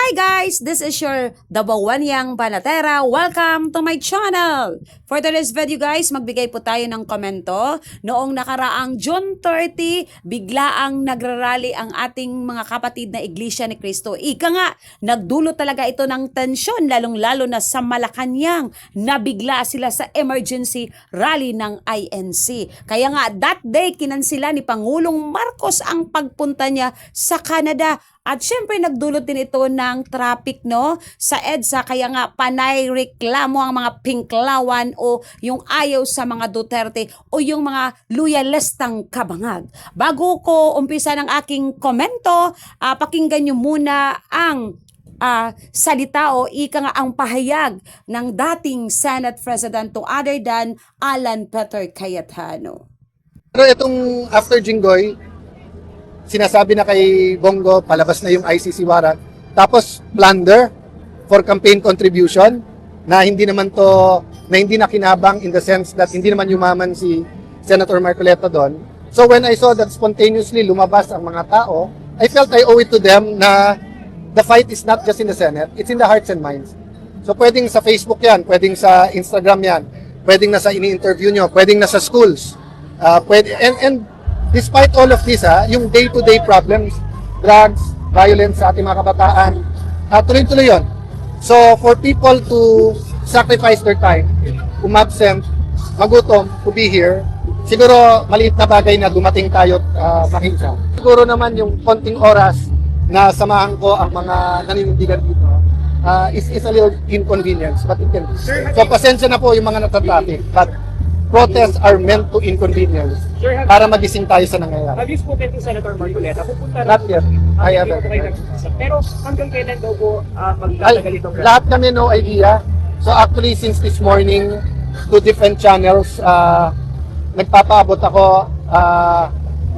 Hi guys! This is your Dabawanyang Banatera. Welcome to my channel! For today's video guys, magbigay po tayo ng komento. Noong nakaraang June 30, biglaang nagrarally ang ating mga kapatid na Iglesia ni Cristo. Ika nga, nagdulot talaga ito ng tensyon, lalong-lalo na sa Malacanang. Nabigla sila sa emergency rally ng INC. Kaya nga, that day, kinansila ni Pangulong Marcos ang pagpunta niya sa Canada. At syempre nagdulot din ito ng traffic sa EDSA, kaya nga panay reklamo ang mga pinklawan o yung ayaw sa mga Duterte o yung mga loyalistang kabangag. Bago ko umpisa ng aking komento, pakinggan nyo muna ang salita o ika nga ang pahayag ng dating Senate President to other than Alan Peter Cayetano. Pero itong after Jinggoy, sinasabi na kay Bongo, palabas na yung ICC warrant. Tapos, plunder for campaign contribution na hindi naman to, na hindi nakinabang in the sense that hindi naman yumaman si Senator Marcoleta doon. So when I saw that spontaneously lumabas ang mga tao, I felt I owe it to them na the fight is not just in the Senate, it's in the hearts and minds. So pwedeng sa Facebook yan, pwedeng sa Instagram yan, pwedeng na sa ini-interview nyo, pwedeng na sa schools. And despite all of this, yung day-to-day problems, drugs, violence sa ating mga kabataan, tuloy-tuloy yun. So, for people to sacrifice their time, umabsent, magutom, to be here, siguro maliit na bagay na dumating tayo makita. Siguro naman yung konting oras na samahan ko ang mga naninindigan dito, is a little inconvenience, but it can be. So, pasensya na po yung mga natatraffic, but protests are meant to inconvenience para magising tayo sa nangyayari. Have you spoken to Senator Marcoleta? Pupunta Not yet. I haven't. Pero hanggang kailan daw po magtatagal itong Lahat kami no idea. So actually since this morning, two different channels, nagpapaabot ako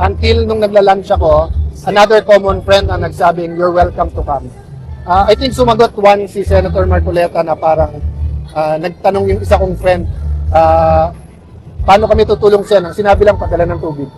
until nung nagla-lunch ako, another common friend ang nagsabing, you're welcome to come. I think sumagot one si Senator Marcoleta na parang nagtanong yung isa kong friend, paano kami tutulong siya? Nang sinabi lang padala ng tubig.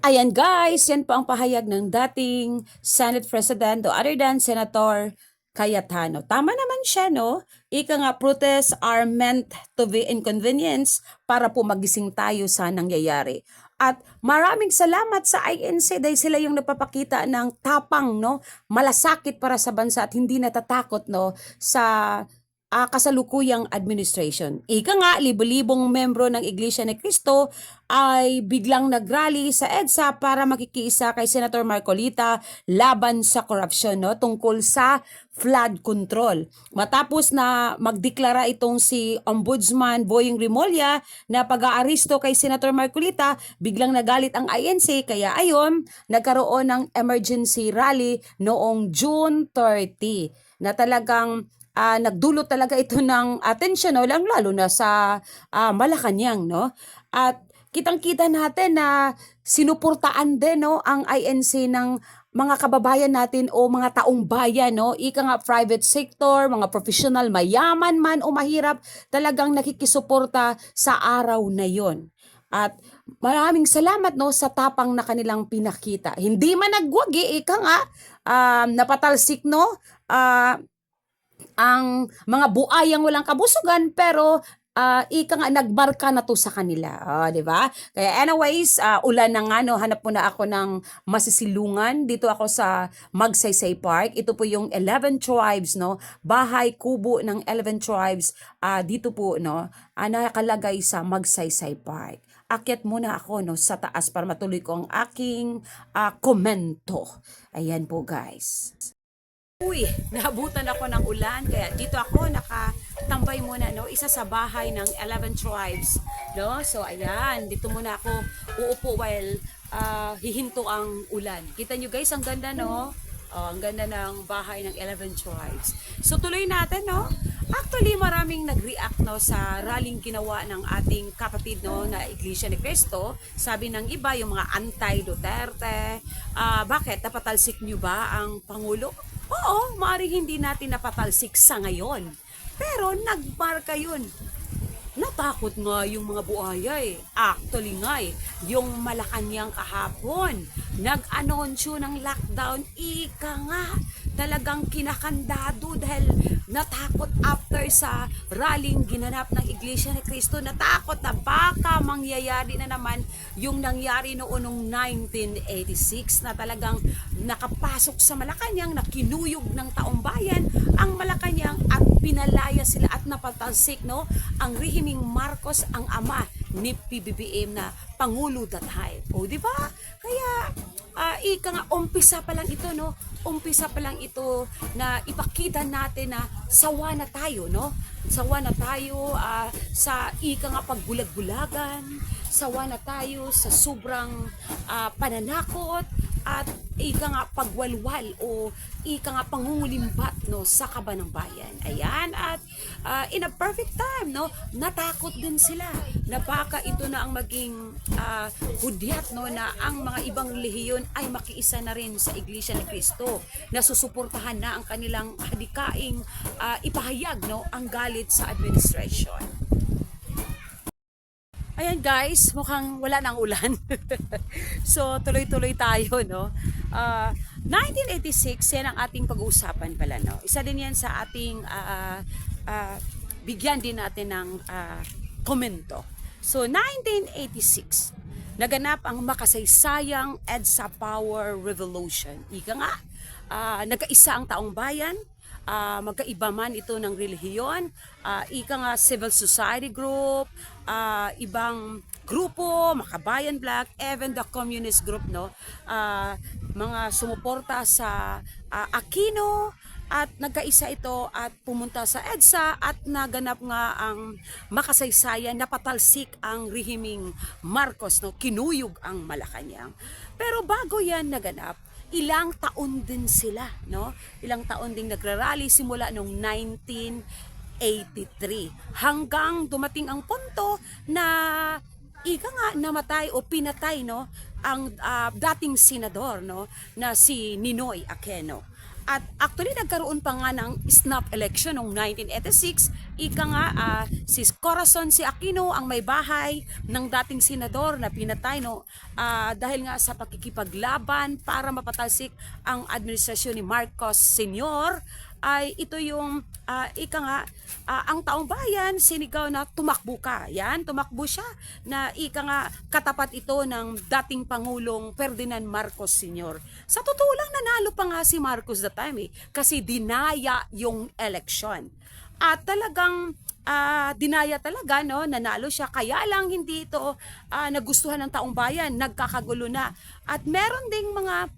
Ayan guys, yan po ang pahayag ng dating Senate President o other than Senator Cayetano. Tama naman siya, no? Ika nga, protests are meant to be inconvenience para po magising tayo sa nangyayari. At maraming salamat sa INC dahil sila yung napapakita ng tapang, no? Malasakit para sa bansa at hindi natatakot, no? Sa kasalukuyang administration. Ika nga, libo-libong membro ng Iglesia ni Cristo ay biglang nagrally sa EDSA para makikiisa kay Senator Marcolita laban sa korupsyon, no? Tungkol sa flood control. Matapos na magdeklara itong si Ombudsman Boying Rimulya na pag-aaresto kay Senator Marcolita, biglang nagalit ang INC, kaya ayon, nagkaroon ng emergency rally noong June 30 na talagang nagdulot talaga ito ng atensyon, no? Lalo na sa Malacanang, no? At kitang-kita natin na sinuportaan din, no, ang INC ng mga kababayan natin o mga taong bayan, no? Ika nga private sector, mga professional, mayaman man o mahirap, talagang nakikisuporta sa araw na yon. At maraming salamat, no, sa tapang na kanilang pinakita. Hindi man nagwagi, ika nga, napatalsik, no? Ang mga buayang walang kabusugan, pero ika nga nagmarka na to sa kanila, di ba? Kaya anyways, ulan na nga, no, hanap mo na ako ng masisilungan. Dito ako sa Magsaysay Park. Ito po yung 11 tribes, no? Bahay kubo ng 11 tribes. Dito po, no, nakalagay sa Magsaysay Park. Akyat muna ako, no, sa taas para matuloy ko ang aking komento. Ayan po, guys. Uy, nahabutan ako ng ulan, kaya dito ako nakatambay muna, no, isa sa bahay ng 11 tribes, no. So ayan, dito muna ako uupo while hihinto ang ulan. Kita nyo guys, ang ganda, no. Ang ganda ng bahay ng 11 tribes. So tuloy natin, no. Actually, maraming nag-react, no, sa rallying ginawa ng ating kapatid, no, na Iglesia ni Cristo. Sabi ng iba, yung mga anti-Duterte, bakit napatalsik nyo ba ang Pangulo? Oo, maaaring hindi natin napatalsik sa ngayon. Pero nagmarka yun. Natakot nga yung mga buhaya eh. Actually nga yung Malacanang kahapon, nag-anunsyo ng lockdown, ika nga, talagang kinakandado dahil natakot after sa rallying ginanap ng Iglesia ni Cristo. Natakot na baka mangyayari na naman yung nangyari noon noong 1986 na talagang nakapasok sa Malacanang, na kinuyog ng taong bayan ang Malacanang at pinalaya sila at napatalsik, no, ang rehimeng Marcos, ang ama ni PBBM na Pangulo that time. O, di ba? Kaya, ika nga, umpisa pa lang ito, no? Umpisa pa lang ito na ipakita natin na sawa na tayo, no? Sawa na tayo sa ika nga pagbulag-bulagan, sawa na tayo sa sobrang pananakot at ika nga pagwalwal o ika nga pangungulimbat, no, sa kaba ng bayan. Ayan, at in a perfect time, no, natakot din sila na baka ito na ang maging hudyat, no, na ang mga ibang lehiyon ay makiisa na rin sa Iglesia ni Cristo, na susuportahan na ang kanilang hadikaing ipahayag, no, ang galit sa administration. Ayan guys, mukhang wala nang ulan. So tuloy-tuloy tayo, no. 1986 yan ang ating pag-uusapan pala, no. Isa din yan sa ating bigyan din natin ng komento. So 1986, naganap ang makasaysayang EDSA Power Revolution. Ika nga, nagkaisa ang taong bayan. Magkaiba man ito ng relihiyon, ika nga civil society group, ibang grupo, Makabayan Black, even the communist group, no, mga sumuporta sa Aquino, at nagkaisa ito at pumunta sa EDSA at naganap nga ang makasaysayan, napatalsik ang rehimeng Marcos, no, kinuyog ang Malacanang. Pero bago yan naganap, ilang taon din sila, no? Ilang taon ding nagrarally simula noong 1983 hanggang dumating ang punto na ika nga namatay o pinatay, no, ang dating senador, no, na si Ninoy Aquino. At actually nagkaroon pa nga ng snap election noong 1986. Ika nga si Corazon C. Aquino ang may bahay ng dating senador na pinatay, no, dahil nga sa pakikipaglaban para mapatalsik ang administrasyon ni Marcos Sr. ay ito yung ika nga ang taong bayan sinigaw na tumakbo ka. Yan, tumakbo siya na ika nga katapat ito ng dating Pangulong Ferdinand Marcos Sr. Sa totoo lang nanalo pa nga si Marcos that time, kasi dinaya yung election. At talagang dinaya talaga, no, nanalo siya, kaya lang hindi ito nagustuhan ng taong bayan, nagkakagulo na. At meron ding mga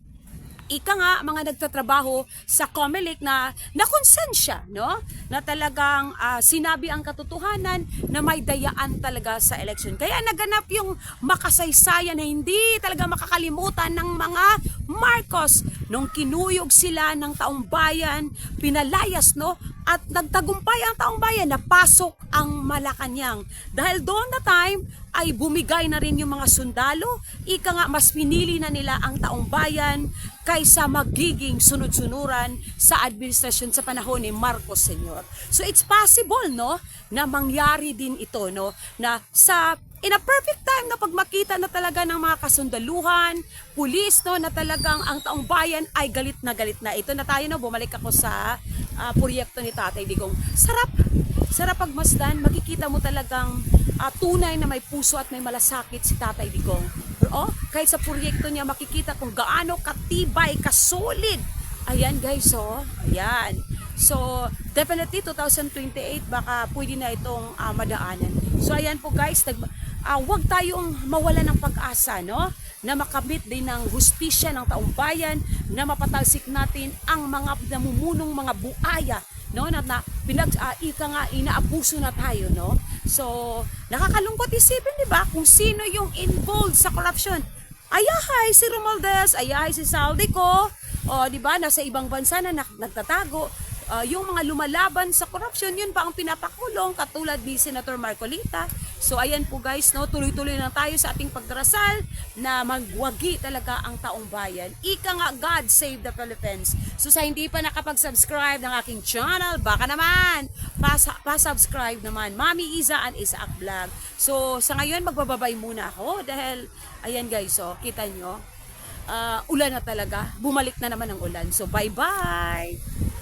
ika nga mga nagtatrabaho sa COMELEC na nakonsensya, no, na talagang sinabi ang katotohanan na may dayaan talaga sa election. Kaya naganap yung makasaysayan na hindi talaga makakalimutan ng mga Marcos nung kinuyog sila ng taong bayan, pinalayas, no, at nagtagumpay ang taong bayan na pasok ang Malacanang. Dahil doon na time ay bumigay na rin yung mga sundalo, ika nga mas pinili na nila ang taong bayan kaysa magiging sunod-sunuran sa administrasyon sa panahon ni Marcos Sr. So it's possible, no, na mangyari din ito, no, na sa in a perfect time na pag makita na talaga ng mga kasundaluhan, pulis, no, na talagang ang taong bayan ay galit na galit na. Ito na tayo, no, bumalik ako sa proyekto ni Tatay Digong. Sarap pagmasdan, makikita mo talagang tunay na may puso at may malasakit si Tatay Digong. Pero kahit sa proyekto niya makikita kung gaano katibay, kasolid. Ayan guys, ayan. So, definitely 2028 baka pwede na itong madaanan. So, ayan po guys, huwag tayong mawala ng pag-asa, no, na makamit din ng hustisya ng taong bayan, na mapatalsik natin ang mga namumunong mga buaya, no, na ika nga inaabuso na tayo, no. So, nakakalungkot isipin, di ba, kung sino yung involved sa corruption. Ayahay si Romualdez, ayahay si Saldico, di ba, nasa ibang bansa na nagtatago. Yung mga lumalaban sa corruption, yun pa ang pinapakulong, katulad ni Senator Marcolita. So ayan po guys, no, tuloy-tuloy na tayo sa ating pagdarasal na magwagi talaga ang taong bayan. Ika nga, God save the Philippines. So sa hindi pa nakapag-subscribe ng aking channel, baka naman pa-subscribe naman, Mami Iza and Isaac Vlog. So sa ngayon magbababay muna ako dahil ayan guys, kita nyo, ulan na talaga. Bumalik na naman ang ulan. So bye-bye!